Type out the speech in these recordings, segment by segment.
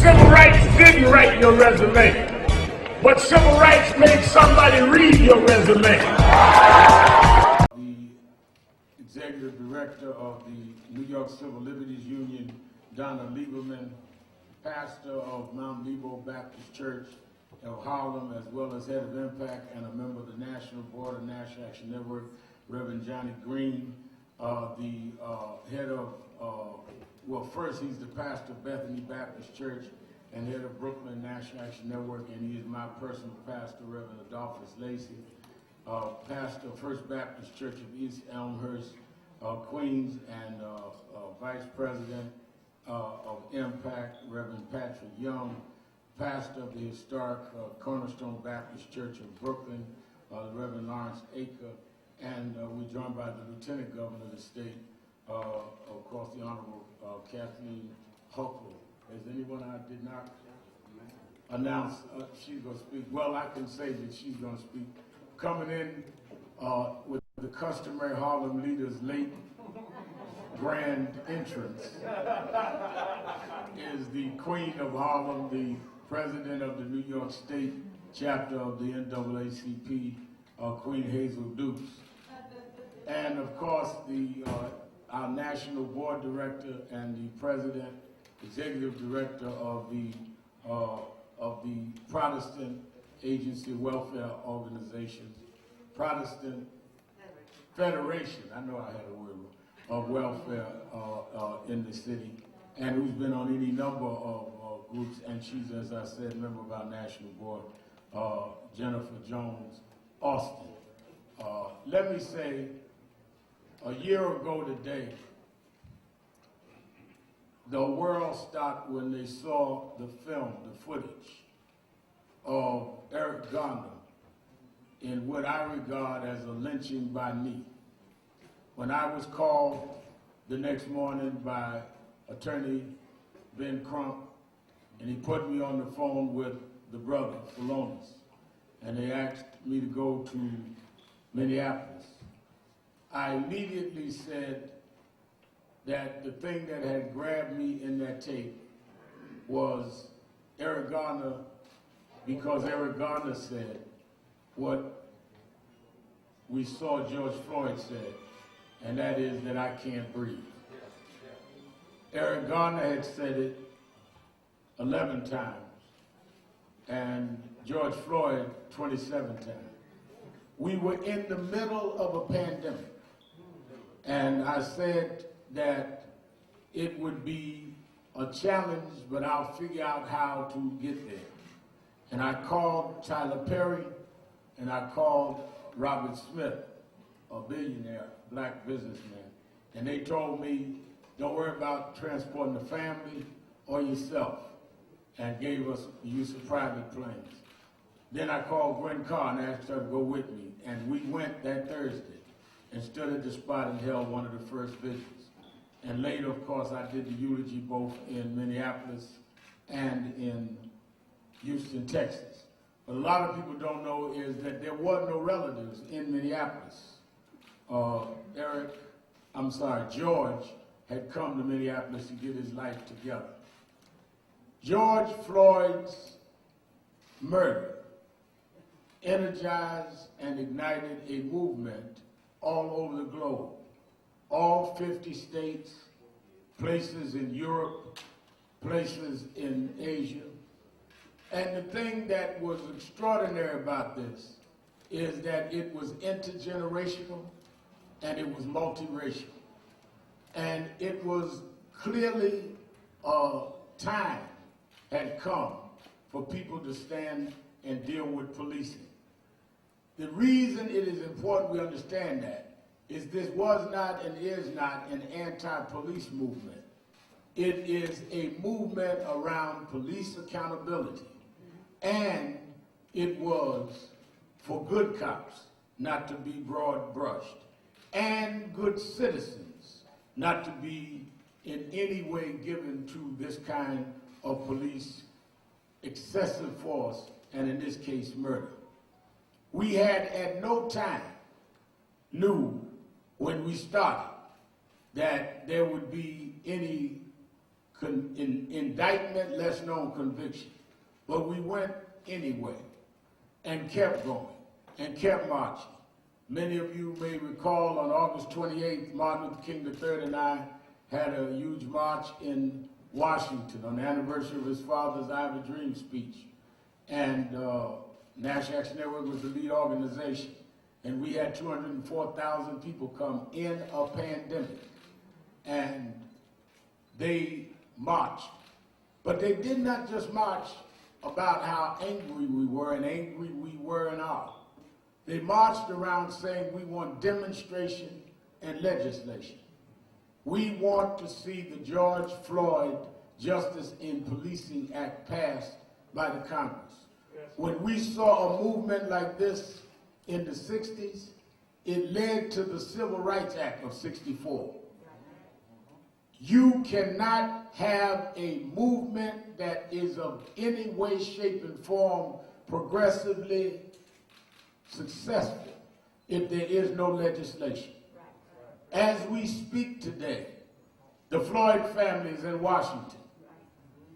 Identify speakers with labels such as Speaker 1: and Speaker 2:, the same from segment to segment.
Speaker 1: Civil rights didn't write your resume, but civil rights made somebody read your resume.
Speaker 2: The executive director of the New York Civil Liberties Union, Donna Lieberman, pastor of Mount Nebo Baptist Church of Harlem, as well as head of Impact and a member of the National Board of National Action Network, Reverend Johnny Green, the head of, well, first he's the pastor of Bethany Baptist Church and head of Brooklyn National Action Network, and he is my personal pastor, Reverend Adolphus Lacey, pastor of First Baptist Church of East Elmhurst, Queens, and vice president of Impact, Reverend Patrick Young, pastor of the historic Cornerstone Baptist Church of Brooklyn, Reverend Lawrence Aker, and we're joined by the Lieutenant Governor of the state, of course, the Honorable Kathleen Hochul. Is anyone I did not announce she's going to speak? Well, I can say that she's going to speak. Coming in with the customary Harlem leaders' late grand entrance is the Queen of Harlem, the president of the New York State chapter of the NAACP, Queen Hazel Dukes. And of course, our national board director and the president, executive director of the Protestant Agency Welfare Organization, Protestant Federation, I know I had a word, of welfare in the city, and who's been on any number of groups, and she's, as I said, member of our national board, Jennifer Jones Austin. Let me say, a year ago today, the world stopped when they saw the film, the footage of Eric Garner in what I regard as a lynching by me. When I was called the next morning by Attorney Ben Crump, and he put me on the phone with the brother, Philonise, and they asked me to go to Minneapolis, I immediately said that the thing that had grabbed me in that tape was Eric Garner, because Eric Garner said what we saw George Floyd said, and that is that I can't breathe. Eric Garner had said it 11 times, and George Floyd 27 times. We were in the middle of a pandemic, and I said that it would be a challenge, but I'll figure out how to get there. And I called Tyler Perry, and I called Robert Smith, a billionaire, black businessman, and they told me, don't worry about transporting the family or yourself, and gave us the use of private planes. Then I called Gwen Carr and asked her to go with me, and we went that Thursday and stood at the spot and held one of the first vigils. And later, of course, I did the eulogy both in Minneapolis and in Houston, Texas. But a lot of people don't know is that there were no relatives in Minneapolis. George had come to Minneapolis to get his life together. George Floyd's murder energized and ignited a movement all over the globe. All 50 states, places in Europe, places in Asia. And the thing that was extraordinary about this is that it was intergenerational and it was multiracial. And it was clearly time had come for people to stand and deal with policing. The reason it is important we understand that is this was not and is not an anti-police movement. It is a movement around police accountability. And it was for good cops not to be broad brushed, and good citizens not to be in any way given to this kind of police excessive force, and in this case, murder. We had at no time knew when we started that there would be any indictment, less known conviction. But we went anyway and kept going and kept marching. Many of you may recall on August 28th, Martin Luther King III and I had a huge march in Washington on the anniversary of his father's I Have a Dream speech. And National Action Network was the lead organization. And we had 204,000 people come in a pandemic. And they marched. But they did not just march about how angry we were and angry we were in our. They marched around saying we want demonstration and legislation. We want to see the George Floyd Justice in Policing Act passed by the Congress. Yes. When we saw a movement like this in the 60s, it led to the Civil Rights Act of '64. You cannot have a movement that is of any way, shape, and form progressively successful if there is no legislation. As we speak today, the Floyd family is in Washington.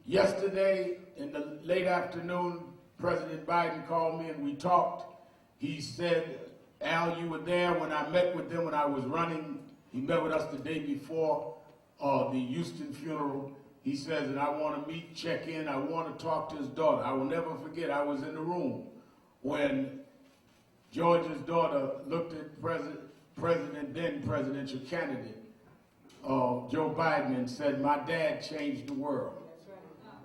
Speaker 2: Yesterday, in the late afternoon, President Biden called me and we talked. He said, Al, you were there when I met with them when I was running. He met with us the day before the Houston funeral. He says, and I want to meet, check in, I want to talk to his daughter. I will never forget, I was in the room when George's daughter looked at then presidential candidate, Joe Biden, and said, my dad changed the world.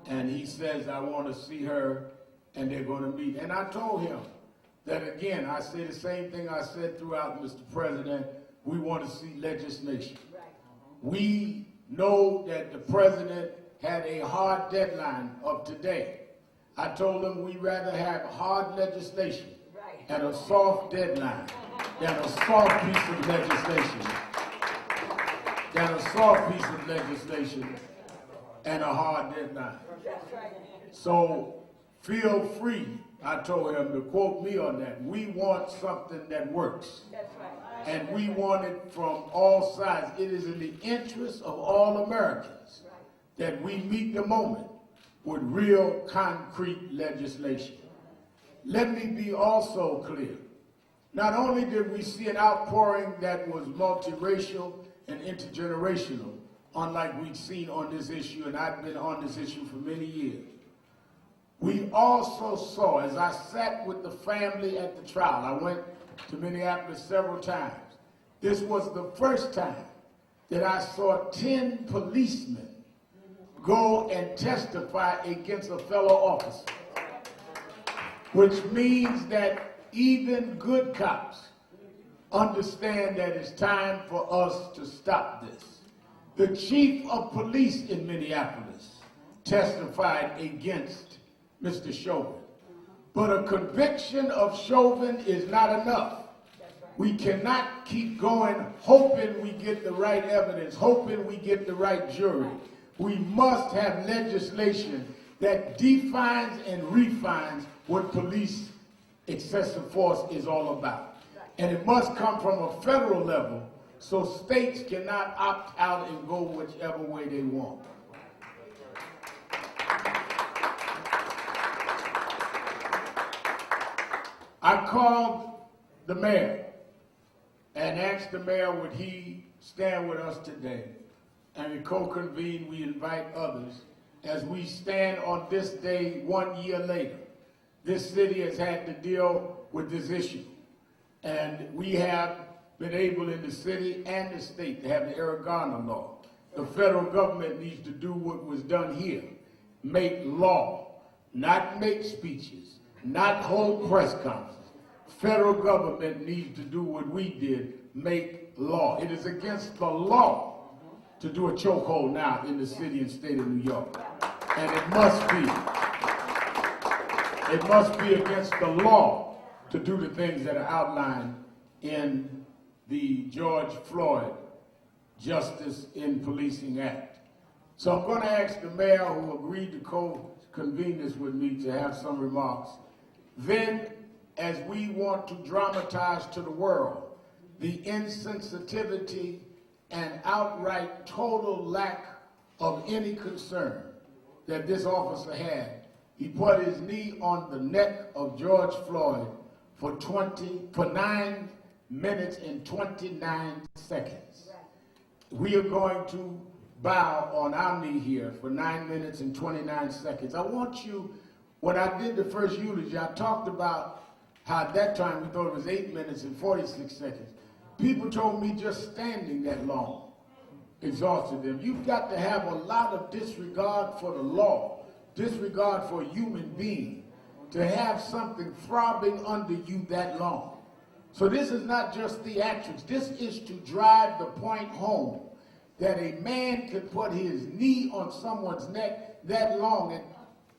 Speaker 2: And he says, I want to see her, and they're going to meet. And I told him that, again, I say the same thing I said throughout, Mr. President, we want to see legislation. We know that the president had a hard deadline of today. I told him we'd rather have hard legislation and a soft deadline than a soft piece of legislation, and a hard deadline. So feel free, I told him, to quote me on that. We want something that works. And we want it from all sides. It is in the interest of all Americans that we meet the moment with real concrete legislation. Let me be also clear. Not only did we see an outpouring that was multiracial and intergenerational, unlike we'd seen on this issue, and I've been on this issue for many years, we also saw, as I sat with the family at the trial, I went to Minneapolis several times. This was the first time that I saw 10 policemen go and testify against a fellow officer, which means that even good cops understand that it's time for us to stop this. The chief of police in Minneapolis testified against Mr. Chauvin. But a conviction of Chauvin is not enough. We cannot keep going hoping we get the right evidence, hoping we get the right jury. We must have legislation that defines and refines what police excessive force is all about. And it must come from a federal level so states cannot opt out and go whichever way they want. I called the mayor and asked the mayor would he stand with us today. And we co-convene, we invite others. As we stand on this day 1 year later, this city has had to deal with this issue. And we have been able in the city and the state to have the Eric Garner law. The federal government needs to do what was done here. Make law, not make speeches, not hold press conferences. Federal government needs to do what we did, make law. It is against the law to do a chokehold now in the city and state of New York. And it must be against the law to do the things that are outlined in the George Floyd Justice in Policing Act. So I'm going to ask the mayor, who agreed to co-convene this with me, to have some remarks. Then, as we want to dramatize to the world the insensitivity and outright total lack of any concern that this officer had, he put his knee on the neck of George Floyd for 9 minutes and 29 seconds. We are going to bow on our knee here for 9 minutes and 29 seconds. I want you, when I did the first eulogy, I talked about how at that time we thought it was 8 minutes and 46 seconds. People told me just standing that long exhausted them. You've got to have a lot of disregard for the law, disregard for a human being, to have something throbbing under you that long. So this is not just theatrics. This is to drive the point home that a man could put his knee on someone's neck that long, and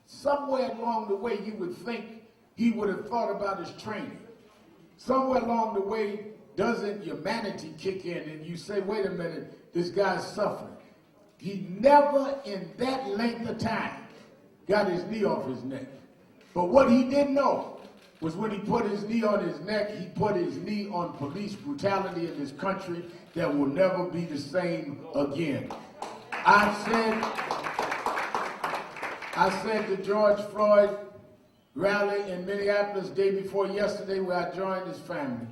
Speaker 2: somewhere along the way you would think he would have thought about his training. Somewhere along the way, doesn't humanity kick in and you say, wait a minute, this guy's suffering. He never in that length of time got his knee off his neck. But what he didn't know was when he put his knee on his neck, he put his knee on police brutality in this country that will never be the same again. I said to George Floyd rally in Minneapolis day before yesterday where I joined his family,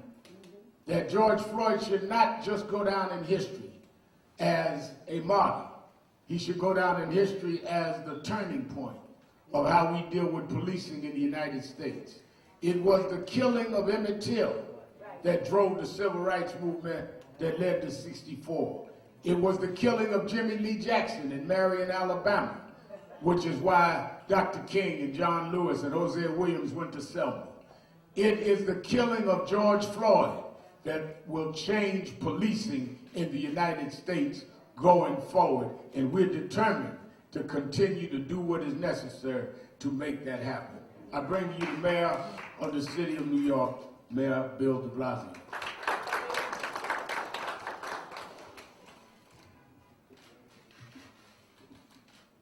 Speaker 2: that George Floyd should not just go down in history as a martyr. He should go down in history as the turning point of how we deal with policing in the United States. It was the killing of Emmett Till that drove the civil rights movement that led to 64. It was the killing of Jimmy Lee Jackson in Marion, Alabama, which is why Dr. King and John Lewis and Hosea Williams went to Selma. It is the killing of George Floyd that will change policing in the United States going forward, and we're determined to continue to do what is necessary to make that happen. I bring you the mayor of the city of New York, Mayor Bill de Blasio.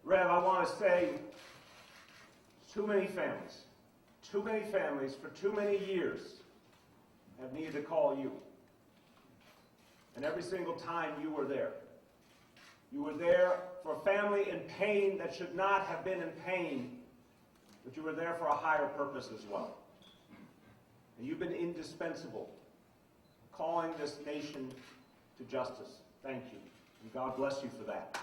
Speaker 3: Rev, I want to say too many families for too many years have needed to call you. And every single time you were there. You were there for a family in pain that should not have been in pain, but you were there for a higher purpose as well. And you've been indispensable, calling this nation to justice. Thank you. And God bless you for that.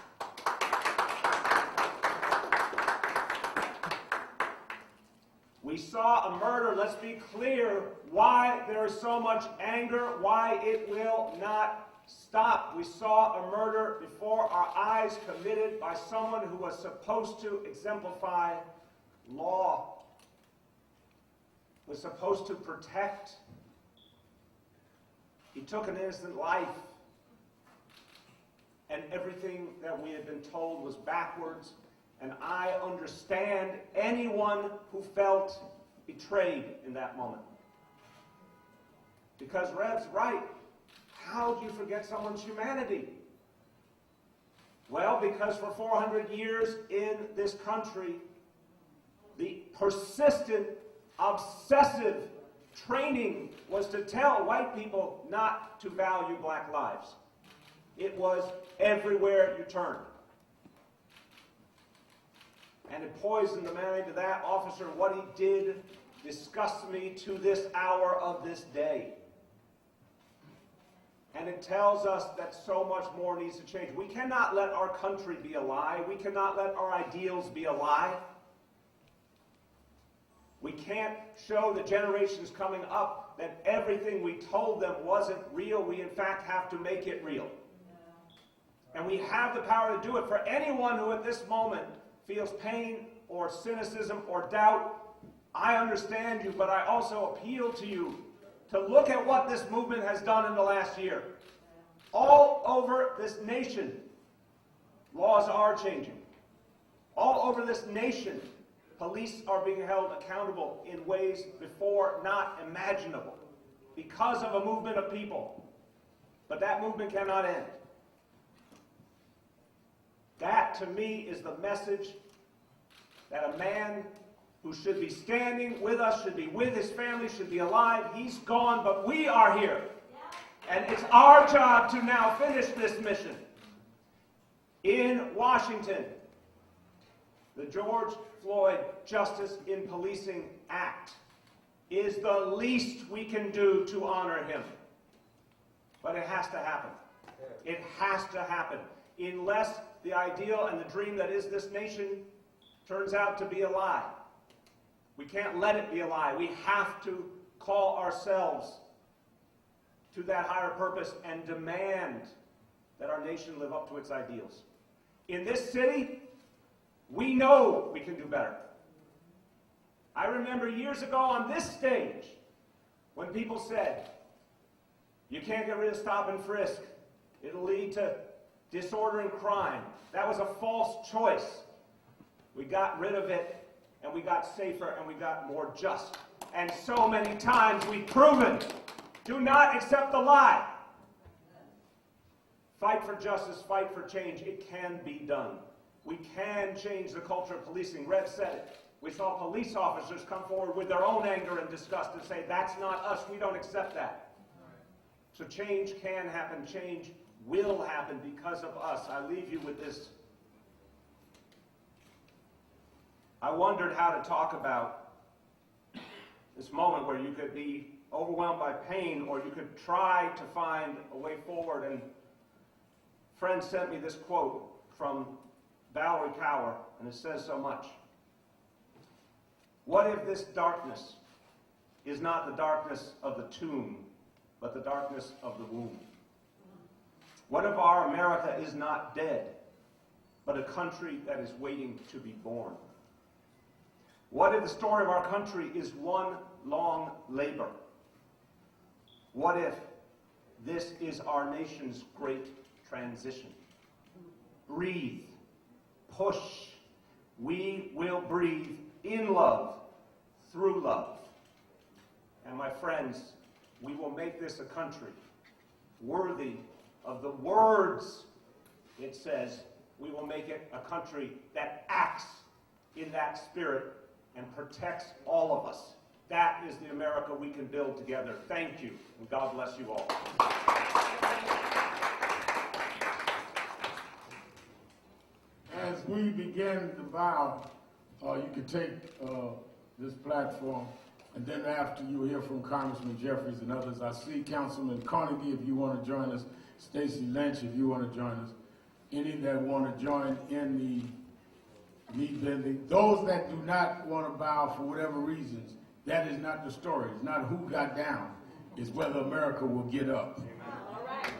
Speaker 3: We saw a murder. Let's be clear why there is so much anger, why it will not stop. We saw a murder before our eyes committed by someone who was supposed to exemplify law, was supposed to protect. He took an innocent life, and everything that we had been told was backwards. And I understand anyone who felt betrayed in that moment. Because Rev's right. How do you forget someone's humanity? Well, because for 400 years in this country, the persistent, obsessive training was to tell white people not to value black lives. It was everywhere you turned. And it poisoned the memory to that officer. What he did disgusts me to this hour of this day. And it tells us that so much more needs to change. We cannot let our country be a lie. We cannot let our ideals be a lie. We can't show the generations coming up that everything we told them wasn't real. We, in fact, have to make it real. And we have the power to do it. For anyone who at this moment feels pain or cynicism or doubt, I understand you, but I also appeal to you to look at what this movement has done in the last year. All over this nation, laws are changing. All over this nation, police are being held accountable in ways before not imaginable because of a movement of people. But that movement cannot end. That, to me, is the message that a man who should be standing with us, should be with his family, should be alive. He's gone, but we are here. And it's our job to now finish this mission. In Washington, the George Floyd Justice in Policing Act is the least we can do to honor him. But it has to happen. It has to happen. Unless the ideal and the dream that is this nation turns out to be a lie. We can't let it be a lie. We have to call ourselves to that higher purpose and demand that our nation live up to its ideals. In this city, we know we can do better. I remember years ago on this stage when people said, you can't get rid of stop and frisk. It'll lead to disorder and crime. That was a false choice. We got rid of it, and we got safer, and we got more just. And so many times we've proven, do not accept the lie. Fight for justice, fight for change. It can be done. We can change the culture of policing. Rev said it. We saw police officers come forward with their own anger and disgust and say, that's not us, we don't accept that. So change can happen, change will happen because of us. I leave you with this. I wondered how to talk about this moment where you could be overwhelmed by pain or you could try to find a way forward. And a friend sent me this quote from Valerie Kaur, and it says so much. What if this darkness is not the darkness of the tomb, but the darkness of the womb? What if our America is not dead, but a country that is waiting to be born? What if the story of our country is one long labor? What if this is our nation's great transition? Breathe. Push. We will breathe in love, through love. And my friends, we will make this a country worthy of the words it says. We will make it a country that acts in that spirit and protects all of us. That is the America we can build together. Thank you, and God bless you all.
Speaker 2: As we begin to bow, you can take this platform, and then after you hear from Congressman Jeffries and others, I see Councilman Carnegie, if you want to join us, Stacey Lynch, if you want to join us, any that want to join in the knee bending. Those that do not want to bow for whatever reasons, that is not the story. It's not who got down. It's whether America will get up.
Speaker 4: All right.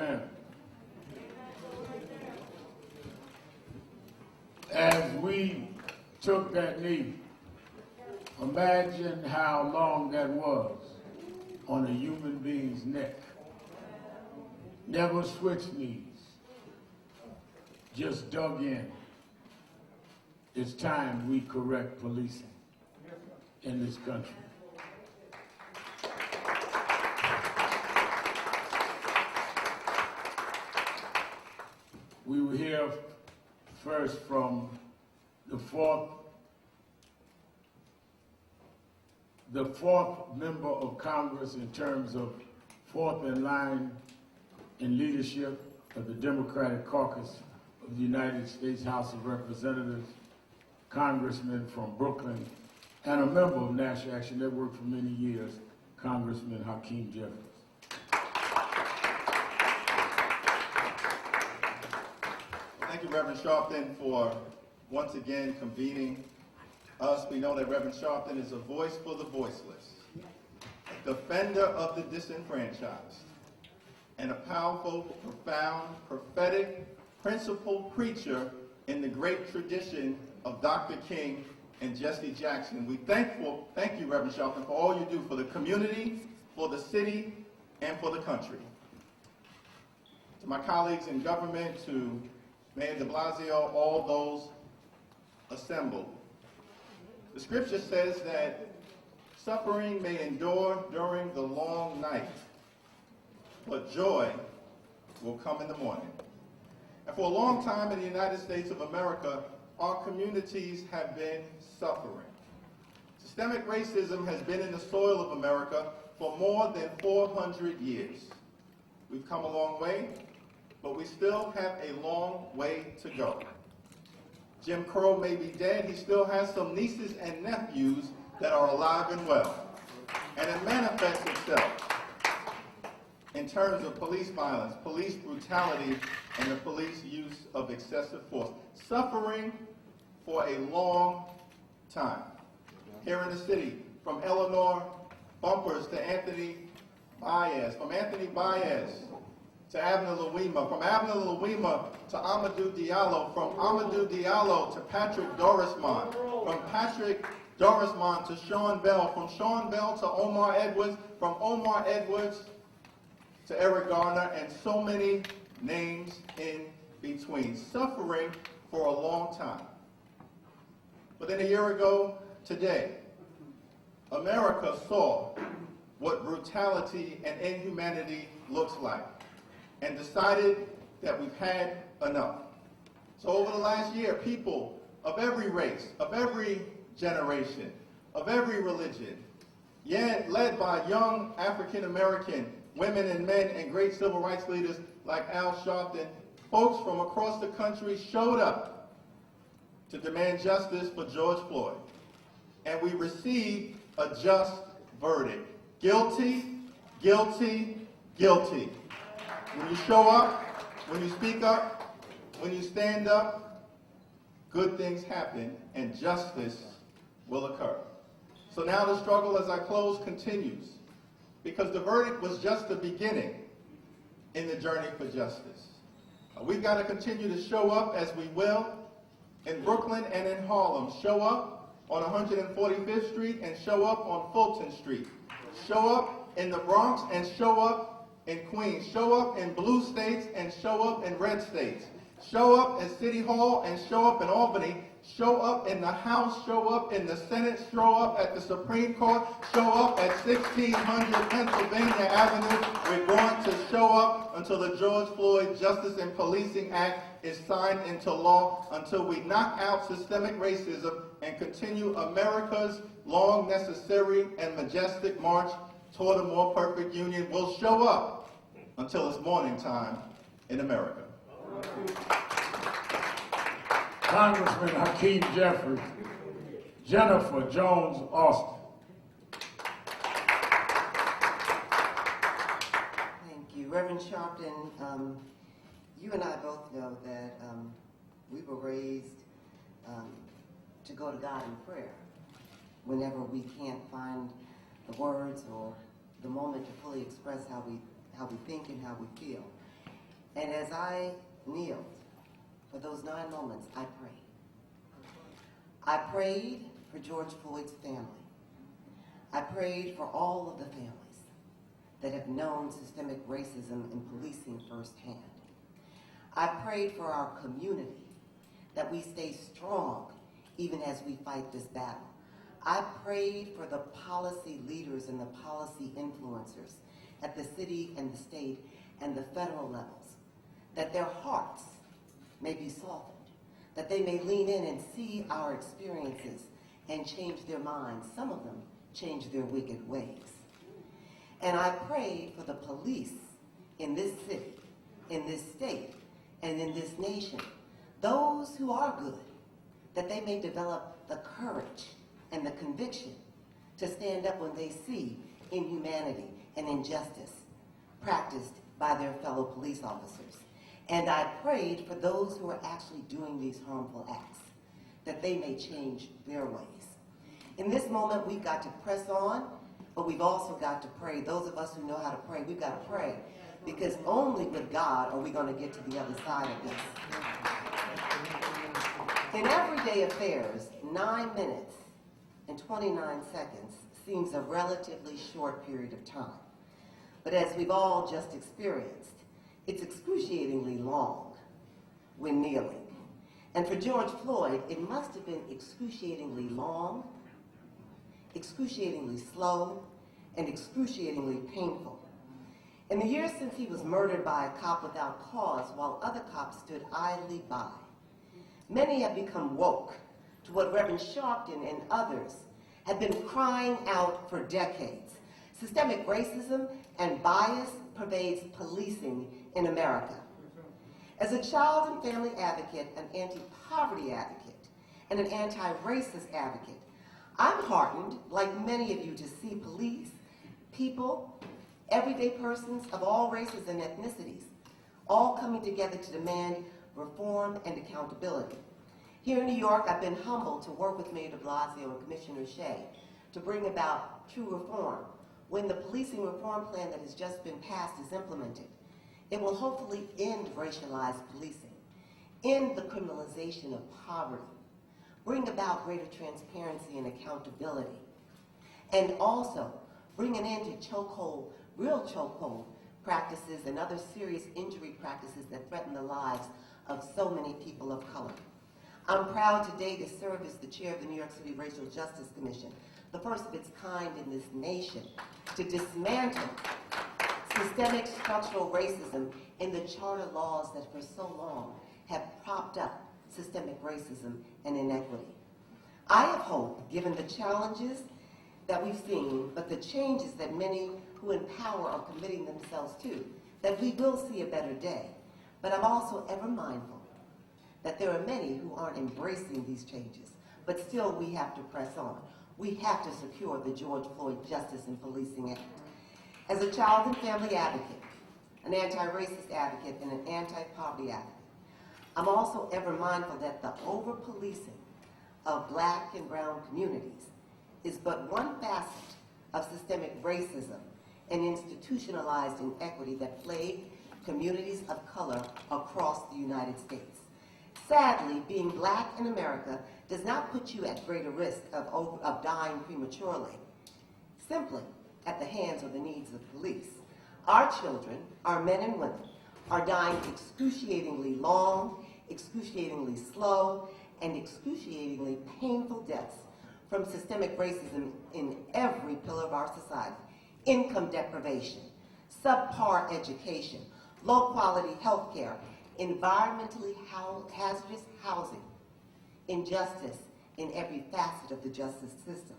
Speaker 2: Amen. As we took that knee, imagine how long that was on a human being's neck. Never switched knees, just dug in. It's time we correct policing in this country. We will hear first from the fourth member of Congress in terms of fourth in line in leadership of the Democratic Caucus of the United States House of Representatives, Congressman from Brooklyn, and a member of National Action Network for many years, Congressman Hakeem Jeffries.
Speaker 4: Thank you, Reverend Sharpton, for once again convening us. We know that Reverend Sharpton is a voice for the voiceless, a defender of the disenfranchised, and a powerful, profound, prophetic, principled preacher in the great tradition of Dr. King and Jesse Jackson. We thank you, Reverend Sharpton, for all you do for the community, for the city, and for the country. To my colleagues in government, to Mayor de Blasio, all those assembled. The scripture says that suffering may endure during the long night, but joy will come in the morning. And for a long time in the United States of America, our communities have been suffering. Systemic racism has been in the soil of America for more than 400 years. We've come a long way, but we still have a long way to go. Jim Crow may be dead, he still has some nieces and nephews that are alive and well. And it manifests itself in terms of police violence, police brutality, and the police use of excessive force. Suffering for a long time. Here in the city, from Eleanor Bumpers to Anthony Baez, from Anthony Baez to Abner Louima, from Abner Louima to Amadou Diallo, from Amadou Diallo to Patrick Dorismond, from Patrick Dorismond to Sean Bell, from Sean Bell to Omar Edwards, from Omar Edwards to Eric Garner, and so many names in between. Suffering for a long time. But then a year ago today, America saw what brutality and inhumanity looks like and decided that we've had enough. So over the last year, people of every race, of every generation, of every religion, yet led by young African-American women and men and great civil rights leaders like Al Sharpton, folks from across the country showed up to demand justice for George Floyd. And we received a just verdict. Guilty, guilty, guilty. When you show up, when you speak up, when you stand up, good things happen and justice will occur. So now the struggle as I close continues, because the verdict was just the beginning in the journey for justice. We've got to continue to show up as we will in Brooklyn and in Harlem. Show up on 145th Street and show up on Fulton Street. Show up in the Bronx and show up in Queens. Show up in blue states and show up in red states. Show up at City Hall and show up in Albany. Show up in the House, show up in the Senate, show up at the Supreme Court, show up at 1600 Pennsylvania Avenue. We're going to show up until the George Floyd Justice and Policing Act is signed into law, until we knock out systemic racism and continue America's long, necessary, and majestic march toward a more perfect union. We'll show up until it's morning time in America.
Speaker 2: Congressman Hakeem Jeffries, Jennifer Jones Austin.
Speaker 5: Thank you. Reverend Sharpton, you and I both know that we were raised to go to God in prayer whenever we can't find the words or the moment to fully express how we think and how we feel. And as I kneeled for those 9 moments, I prayed. I prayed for George Floyd's family. I prayed for all of the families that have known systemic racism in policing firsthand. I prayed for our community, that we stay strong even as we fight this battle. I prayed for the policy leaders and the policy influencers at the city and the state and the federal levels, that their hearts may be softened, that they may lean in and see our experiences and change their minds. Some of them change their wicked ways. And I prayed for the police in this city, in this state, and in this nation, those who are good, that they may develop the courage and the conviction to stand up when they see inhumanity and injustice practiced by their fellow police officers. And I prayed for those who are actually doing these harmful acts, that they may change their ways. In this moment, we've got to press on, but we've also got to pray. Those of us who know how to pray, we've got to pray, because only with God are we going to get to the other side of this. In everyday affairs, 9 minutes and 29 seconds seems a relatively short period of time. But as we've all just experienced, it's excruciatingly long when kneeling. And for George Floyd, it must have been excruciatingly long, excruciatingly slow, and excruciatingly painful. In the years since he was murdered by a cop without cause while other cops stood idly by, many have become woke to what Reverend Sharpton and others have been crying out for decades. Systemic racism and bias pervades policing in America. As a child and family advocate, an anti-poverty advocate, and an anti-racist advocate, I'm heartened, like many of you, to see police, people, everyday persons of all races and ethnicities, all coming together to demand reform and accountability. Here in New York, I've been humbled to work with Mayor de Blasio and Commissioner Shea to bring about true reform. When the policing reform plan that has just been passed is implemented, it will hopefully end racialized policing, end the criminalization of poverty, bring about greater transparency and accountability, and also bring an end to chokehold, real chokehold practices and other serious injury practices that threaten the lives of so many people of color. I'm proud today to serve as the chair of the New York City Racial Justice Commission, the first of its kind in this nation, to dismantle systemic structural racism in the charter laws that for so long have propped up systemic racism and inequity. I have hope, given the challenges that we've seen, but the changes that many who in power are committing themselves to, that we will see a better day. But I'm also ever mindful that there are many who aren't embracing these changes, but still we have to press on. We have to secure the George Floyd Justice in Policing Act. As a child and family advocate, an anti-racist advocate, and an anti-poverty advocate, I'm also ever mindful that the over-policing of black and brown communities is but one facet of systemic racism and institutionalized inequity that plague communities of color across the United States. Sadly, being black in America does not put you at greater risk of dying prematurely, simply at the hands or the needs of police. Our children, our men and women, are dying excruciatingly long, excruciatingly slow, and excruciatingly painful deaths from systemic racism in every pillar of our society. Income deprivation, subpar education, low-quality health care, environmentally hazardous housing, injustice in every facet of the justice system.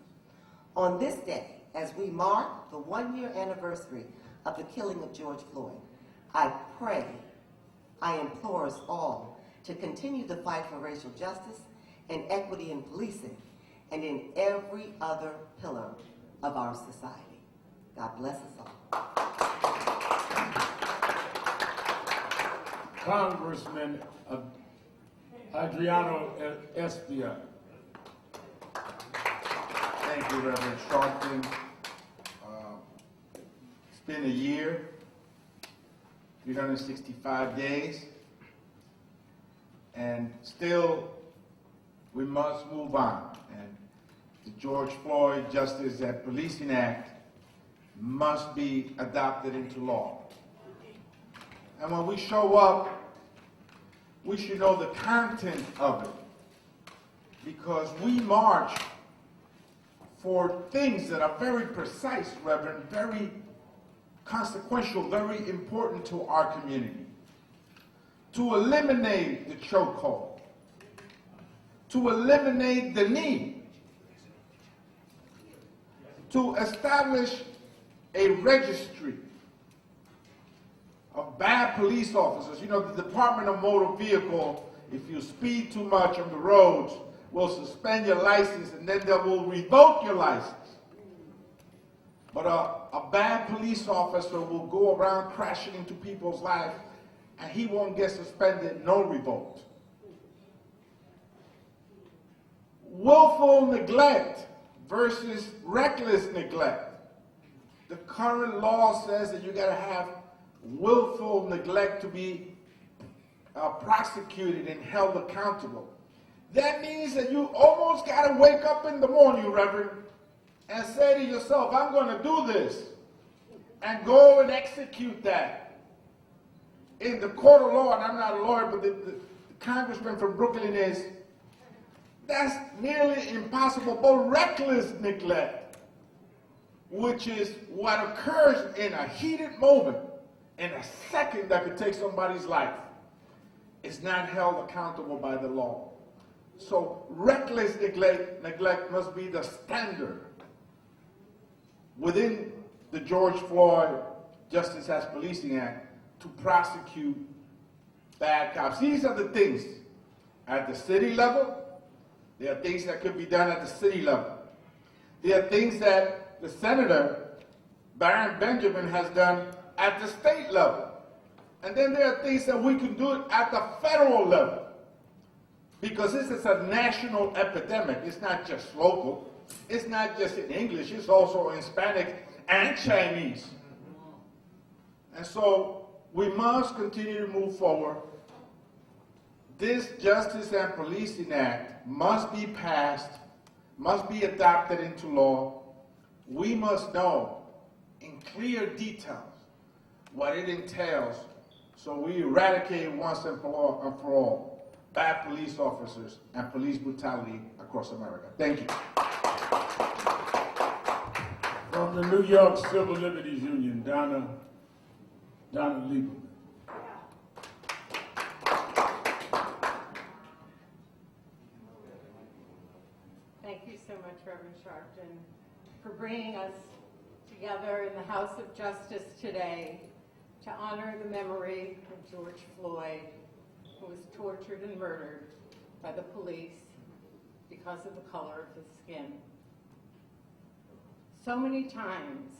Speaker 5: On this day, as we mark the 1-year anniversary of the killing of George Floyd, I pray, I implore us all to continue the fight for racial justice and equity in policing and in every other pillar of our society. God bless us all.
Speaker 2: Congressman Adriano Espia.
Speaker 4: Thank you, Reverend Sharpton. It's been a year. 365 days, and still we must move on. And the George Floyd Justice and Policing Act must be adopted into law. And when we show up, we should know the content of it, because we march for things that are very precise, Reverend, very consequential, very important to our community. To eliminate the chokehold, to eliminate the knee, to establish a registry of bad police officers. You know, the Department of Motor Vehicle, if you speed too much on the roads, will suspend your license and then they will revoke your license. But a bad police officer will go around crashing into people's lives and he won't get suspended nor revoked. Willful neglect versus reckless neglect. The current law says that you gotta have willful neglect to be prosecuted and held accountable. That means that you almost gotta wake up in the morning, Reverend, and say to yourself, I'm gonna do this, and go and execute that. In the court of law, and I'm not a lawyer, but the congressman from Brooklyn is, that's nearly impossible. But reckless neglect, which is what occurs in a heated moment, in a second that could take somebody's life, is not held accountable by the law. So reckless neglect must be the standard within the George Floyd Justice as Policing Act to prosecute bad cops. These are the things at the city level. There are things that could be done at the city level. There are things that the Senator, Baron Benjamin, has done at the state level. And then there are things that we can do at the federal level. Because this is a national epidemic. It's not just local. It's not just in English. It's also in Hispanic and Chinese. And so we must continue to move forward. This Justice and Policing Act must be passed, must be adopted into law. We must know in clear details what it entails so we eradicate once and for all bad police officers and police brutality across America. Thank you.
Speaker 2: From the New York Civil Liberties Union, Donna Lieberman.
Speaker 6: Thank you so much, Reverend Sharpton, for bringing us together in the House of Justice today to honor the memory of George Floyd, who was tortured and murdered by the police because of the color of his skin. So many times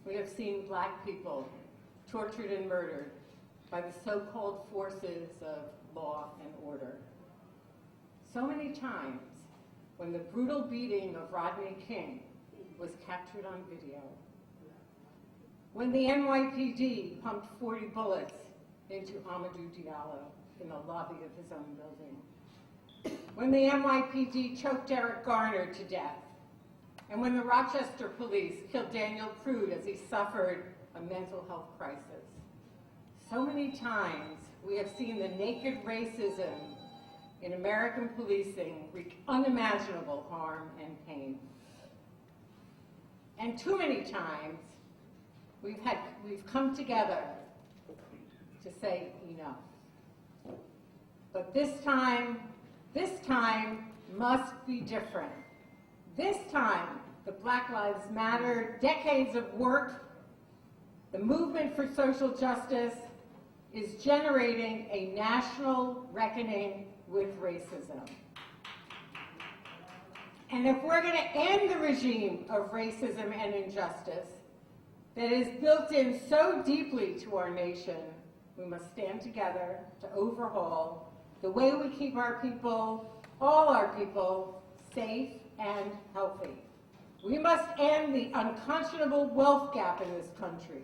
Speaker 6: we have seen Black people tortured and murdered by the so-called forces of law and order. So many times when the brutal beating of Rodney King was captured on video, when the NYPD pumped 40 bullets into Amadou Diallo in the lobby of his own building, when the NYPD choked Eric Garner to death, and when the Rochester police killed Daniel Prude as he suffered a mental health crisis. So many times we have seen the naked racism in American policing wreak unimaginable harm and pain. And too many times we've come together to say enough. But this time must be different. This time, the Black Lives Matter, decades of work, the movement for social justice is generating a national reckoning with racism. And if we're going to end the regime of racism and injustice that is built in so deeply to our nation, we must stand together to overhaul the way we keep our people, all our people, safe and healthy. We must end the unconscionable wealth gap in this country.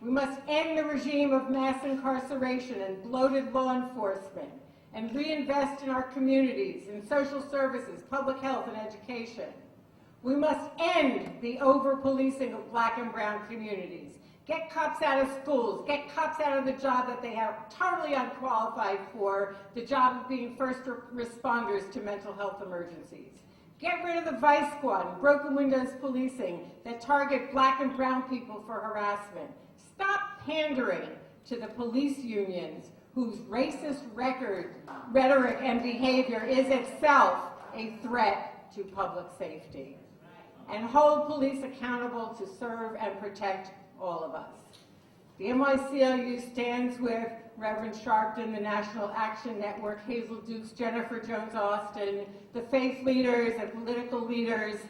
Speaker 6: We must end the regime of mass incarceration and bloated law enforcement and reinvest in our communities, in social services, public health, and education. We must end the over-policing of black and brown communities. Get cops out of schools, get cops out of the job that they are totally unqualified for, the job of being first responders to mental health emergencies. Get rid of the vice squad and broken windows policing that target black and brown people for harassment. Stop pandering to the police unions whose racist rhetoric and behavior is itself a threat to public safety. And hold police accountable to serve and protect all of us. The NYCLU stands with Reverend Sharpton, the National Action Network, Hazel Dukes, Jennifer Jones Austin, the faith leaders and political leaders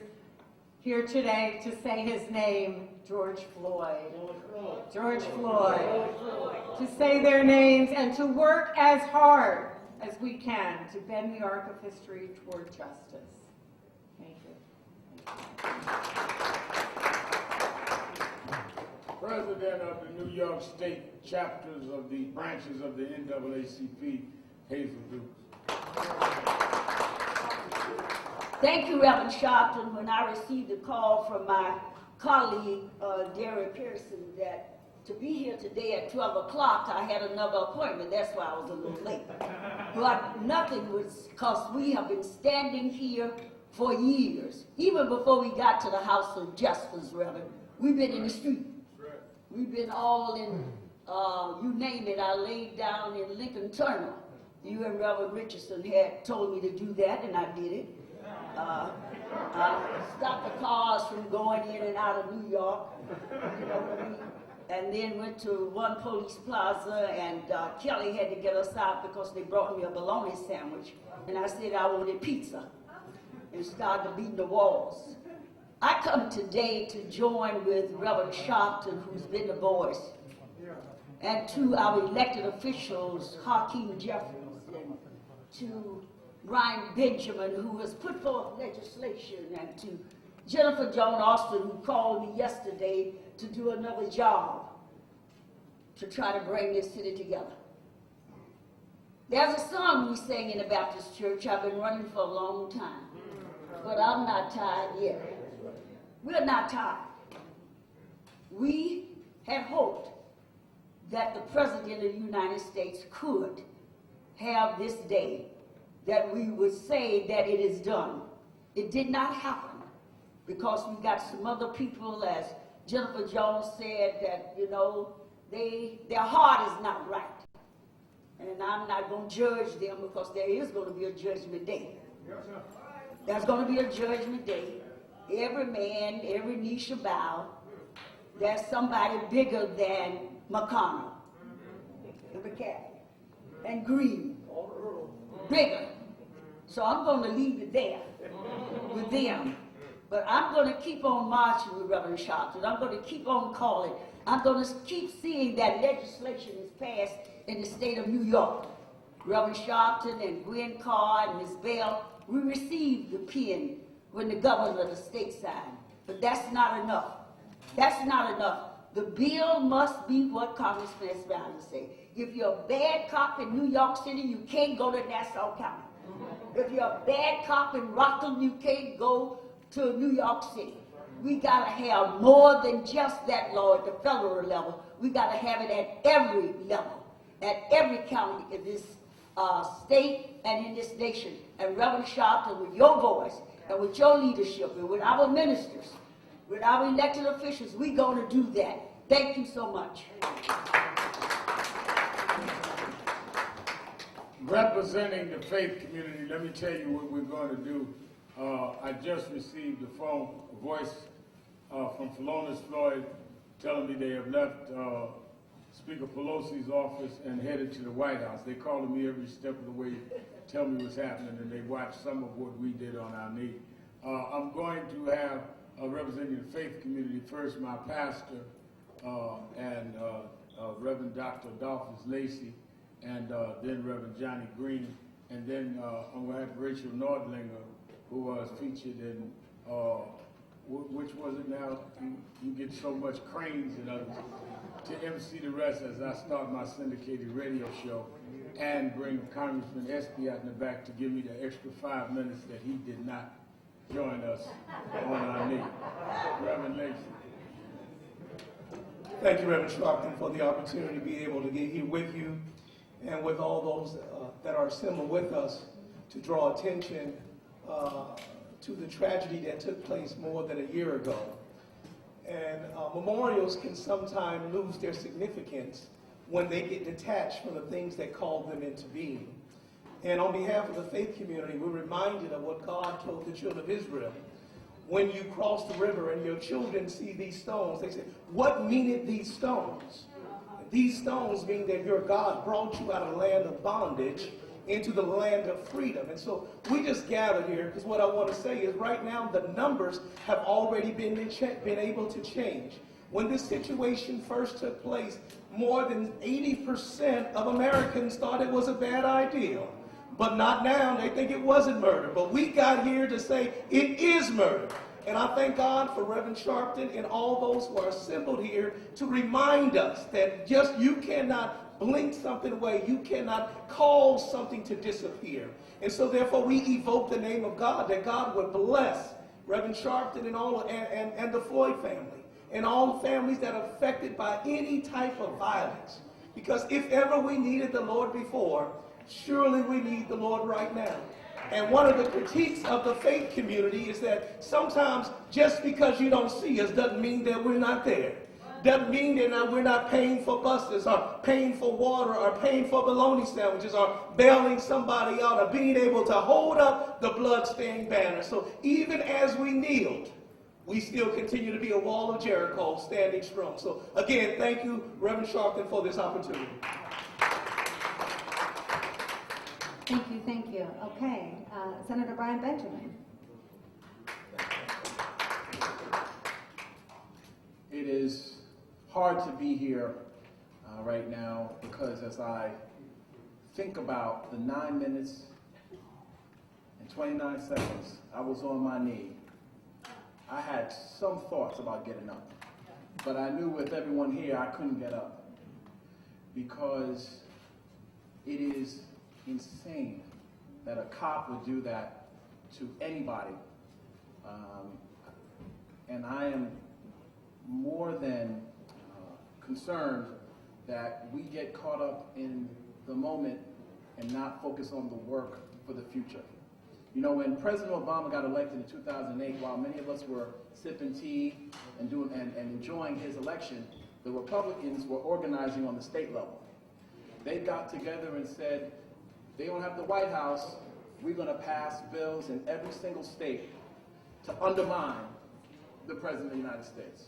Speaker 6: here today to say his name, George Floyd. George Floyd. To say their names and to work as hard as we can to bend the arc of history toward justice. Thank you.
Speaker 2: President of the New York State chapters of the branches of the NAACP, Hazel Dukes.
Speaker 7: Thank you, Reverend Sharpton. When I received a call from my colleague, Derek Pearson, that to be here today at 12 o'clock, I had another appointment. That's why I was a little late. But nothing was, because we have been standing here for years. Even before we got to the House of Justice, Reverend, we've been in the street. We've been all in, you name it. I laid down in Lincoln Turner. You and Reverend Richardson had told me to do that, and I did it. I stopped the cars from going in and out of New York, you know what I mean? And then went to One Police Plaza, and Kelly had to get us out because they brought me a bologna sandwich. And I said I wanted pizza, and started beating the walls. I come today to join with Reverend Sharpton, who's been the voice, and to our elected officials, Hakeem Jeffries, and to Brian Benjamin, who has put forth legislation, and to Jennifer Jones Austin, who called me yesterday to do another job to try to bring this city together. There's a song we sang in the Baptist church. I've been running for a long time, but I'm not tired yet. We're not tired. We had hoped that the President of the United States could have this day that we would say that it is done. It did not happen because we got some other people, as Jennifer Jones said, that, you know, their heart is not right. And I'm not going to judge them because there is going to be a judgment day. There's going to be a judgment day. Every man, every knee shall bow. There's somebody bigger than McConnell, every cat, and Green, bigger. So I'm going to leave it there with them. But I'm going to keep on marching with Reverend Sharpton. I'm going to keep on calling. I'm going to keep seeing that legislation is passed in the state of New York. Reverend Sharpton and Gwen Carr and Ms. Bell, we received the pen when the governor of the state signed. But that's not enough. That's not enough. The bill must be what Congressman Esparza said. If you're a bad cop in New York City, you can't go to Nassau County. If you're a bad cop in Rockland, you can't go to New York City. We gotta have more than just that law at the federal level. We gotta have it at every level, at every county in this state and in this nation. And Reverend Sharpton, with your voice and with your leadership and with our ministers, with our elected officials, we're gonna do that. Thank you so much.
Speaker 2: Representing the faith community, let me tell you what we're going to do. I just received a voice from Philonise Floyd telling me they have left Speaker Pelosi's office and headed to the White House. They call me every step of the way, tell me what's happening, and they watch some of what we did on our knee. I'm going to have representing the faith community first, my pastor and Reverend Dr. Adolphus Lacey, and then Reverend Johnny Green, and then I'm going to have Rachel Nordlinger, who was featured in which was it now? You get so much cranes and others to MC the rest as I start my syndicated radio show and bring Congressman Espy out in the back to give me the extra 5 minutes that he did not join us on our knee. Reverend Lacy.
Speaker 8: Thank you, Reverend Sharpton, for the opportunity to be able to get here with you and with all those that are assembled with us to draw attention to the tragedy that took place more than a year ago. And memorials can sometimes lose their significance when they get detached from the things that called them into being. And on behalf of the faith community, we're reminded of what God told the children of Israel. When you cross the river and your children see these stones, they say, what meaneth these stones? These stones mean that your God brought you out of the land of bondage into the land of freedom. And so we just gathered here because what I want to say is right now the numbers have already been able to change. When this situation first took place, more than 80% of Americans thought it was a bad idea. But not now. They think it wasn't murder. But we got here to say it is murder. And I thank God for Reverend Sharpton and all those who are assembled here to remind us that just you cannot blink something away. You cannot cause something to disappear. And so therefore we evoke the name of God, that God would bless Reverend Sharpton and all and the Floyd family and all families that are affected by any type of violence. Because if ever we needed the Lord before, surely we need the Lord right now. And one of the critiques of the faith community is that sometimes just because you don't see us doesn't mean that we're not there. Doesn't mean that we're not paying for buses or paying for water or paying for bologna sandwiches or bailing somebody out or being able to hold up the bloodstained banner. So even as we kneeled, we still continue to be a wall of Jericho standing strong. So again, thank you, Reverend Sharpton, for this opportunity.
Speaker 9: Thank you, thank you. Okay, Senator Brian Benjamin.
Speaker 10: It is hard to be here right now because as I think about the 9 minutes and 29 seconds I was on my knee, I had some thoughts about getting up. But I knew with everyone here I couldn't get up because it is insane that a cop would do that to anybody. And I am more than concerned that we get caught up in the moment and not focus on the work for the future. You know, when President Obama got elected in 2008, while many of us were sipping tea and enjoying his election, the Republicans were organizing on the state level. They got together and said, they don't have the White House, we're going to pass bills in every single state to undermine the President of the United States.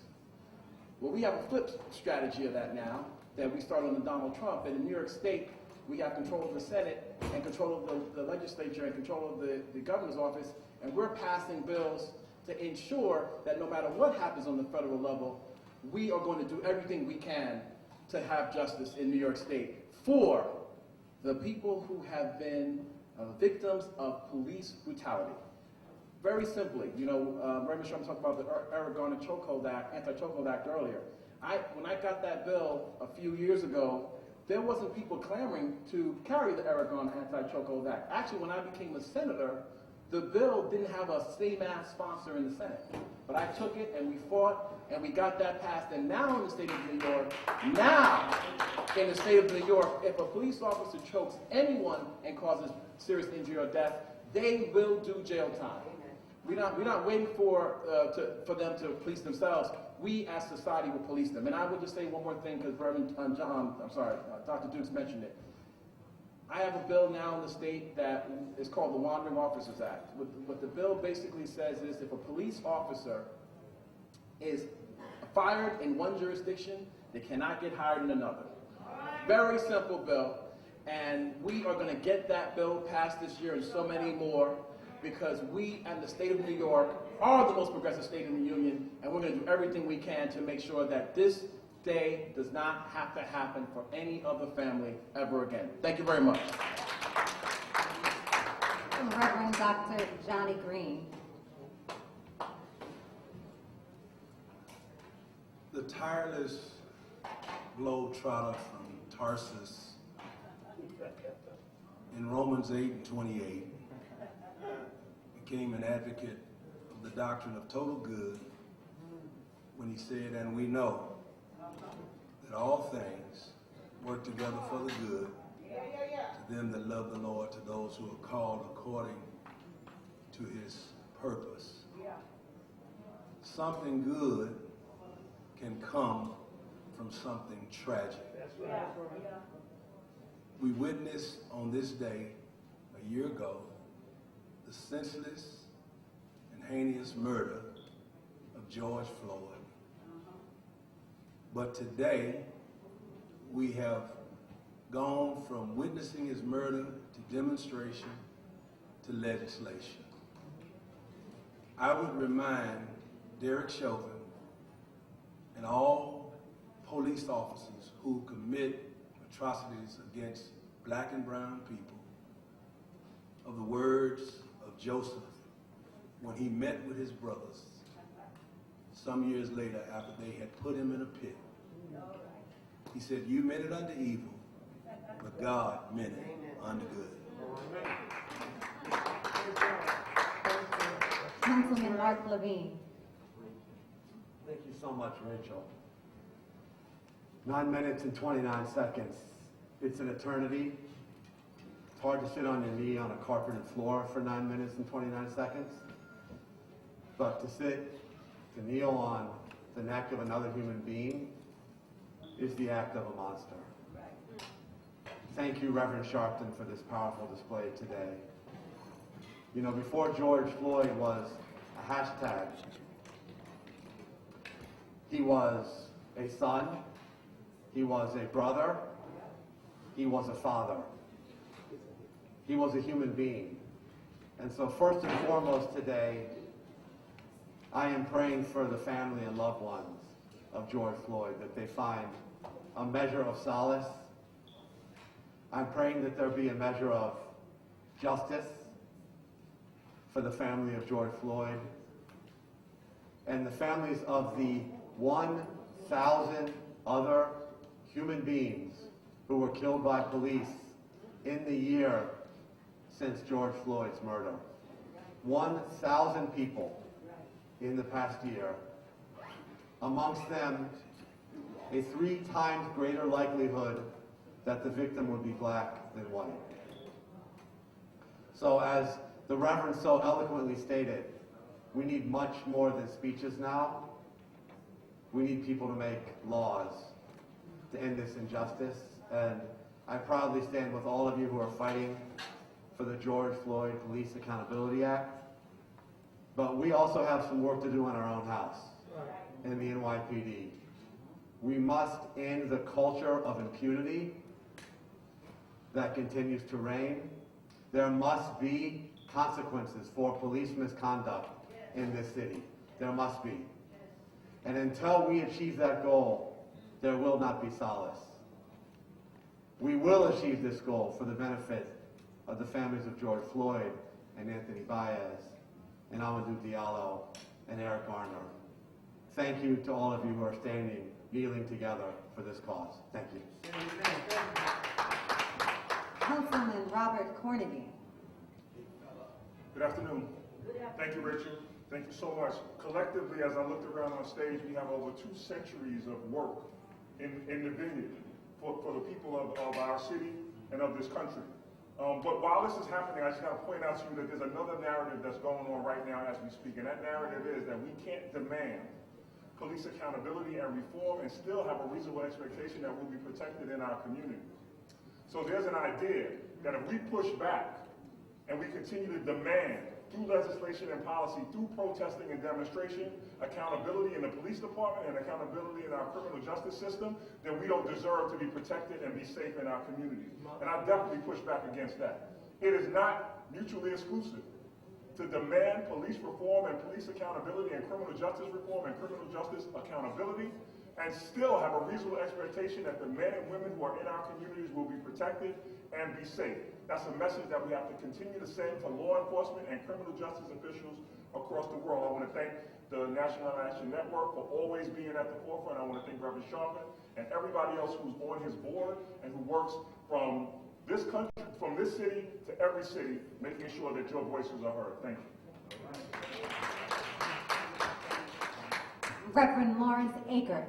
Speaker 10: Well, we have a flip strategy of that now that we started under Donald Trump. And in New York State, we have control of the Senate and control of the legislature and control of the governor's office, and we're passing bills to ensure that no matter what happens on the federal level, we are going to do everything we can to have justice in New York State for the people who have been victims of police brutality. Very simply, you know, Reverend Sharpton talked about the Eric Garner Chokehold Act, Anti-Chokehold Act earlier. When I got that bill a few years ago, there wasn't people clamoring to carry the Eric Garner Anti-Chokehold Act. Actually, when I became a senator, the bill didn't have a same-ass sponsor in the Senate. But I took it and we fought and we got that passed. And now in the state of New York, if a police officer chokes anyone and causes serious injury or death, they will do jail time. We're not waiting for them to police themselves. We as society will police them. And I would just say one more thing because Dr. Dukes mentioned it. I have a bill now in the state that is called the Wandering Officers Act. What the bill basically says is if a police officer is fired in one jurisdiction, they cannot get hired in another. Very simple bill. And we are going to get that bill passed this year and so many more because we and the state of New York are the most progressive state in the union, and we're going to do everything we can to make sure that this day does not have to happen for any other family ever again. Thank you very much.
Speaker 9: Reverend Dr. Johnny Green.
Speaker 11: tireless globetrotter from Tarsus in Romans 8:28 became an advocate of the doctrine of total good when he said, and we know that all things work together for the good to them that love the Lord, to those who are called according to his purpose. Something good can come from something tragic. We witnessed on this day a year ago the senseless and heinous murder of George Floyd. But today we have gone from witnessing his murder to demonstration to legislation. I would remind Derek Chauvin and all police officers who commit atrocities against black and brown people of the words of Joseph when he met with his brothers some years later after they had put him in a pit. He said, you meant it unto evil, but God meant it unto good.
Speaker 9: Councilman Mark Levine.
Speaker 12: Thank you so much, Rachel. 9 minutes and 29 seconds. It's an eternity. It's hard to sit on your knee on a carpeted floor for 9 minutes and 29 seconds. But to kneel on the neck of another human being is the act of a monster. Thank you, Reverend Sharpton, for this powerful display today. You know, before George Floyd was a hashtag, he was a son, he was a brother, he was a father. He was a human being. And so first and foremost today, I am praying for the family and loved ones of George Floyd, that they find a measure of solace. I'm praying that there be a measure of justice for the family of George Floyd and the families of the 1,000 other human beings who were killed by police in the year since George Floyd's murder. 1,000 people in the past year. Amongst them, a 3 times greater likelihood that the victim would be black than white. So as the Reverend so eloquently stated, we need much more than speeches now. We need people to make laws to end this injustice. And I proudly stand with all of you who are fighting for the George Floyd Police Accountability Act. But we also have some work to do in our own house, in the NYPD. We must end the culture of impunity that continues to reign. There must be consequences for police misconduct in this city. There must be. And until we achieve that goal, there will not be solace. We will achieve this goal for the benefit of the families of George Floyd and Anthony Baez and Amadou Diallo and Eric Garner. Thank you to all of you who are standing, kneeling together for this cause. Thank you.
Speaker 9: Councilman Robert Cornegy.
Speaker 13: Good afternoon. Thank you, Rachel. Thank you so much. Collectively, as I looked around on stage, we have over 2 centuries of work in the vineyard for the people of our city and of this country. But while this is happening, I just got to point out to you that there's another narrative that's going on right now as we speak, and that narrative is that we can't demand police accountability and reform and still have a reasonable expectation that we'll be protected in our community. So there's an idea that if we push back and we continue to demand through legislation and policy, through protesting and demonstration, accountability in the police department and accountability in our criminal justice system, then we don't deserve to be protected and be safe in our communities. And I definitely push back against that. It is not mutually exclusive to demand police reform and police accountability and criminal justice reform and criminal justice accountability and still have a reasonable expectation that the men and women who are in our communities will be protected and be safe. That's a message that we have to continue to send to law enforcement and criminal justice officials across across the world. I want to thank the National Action Network for always being at the forefront. I want to thank Reverend Sharpton and everybody else who's on his board and who works from this country, from this city to every city, making sure that your voices are heard. Thank you.
Speaker 9: Reverend Lawrence Aker.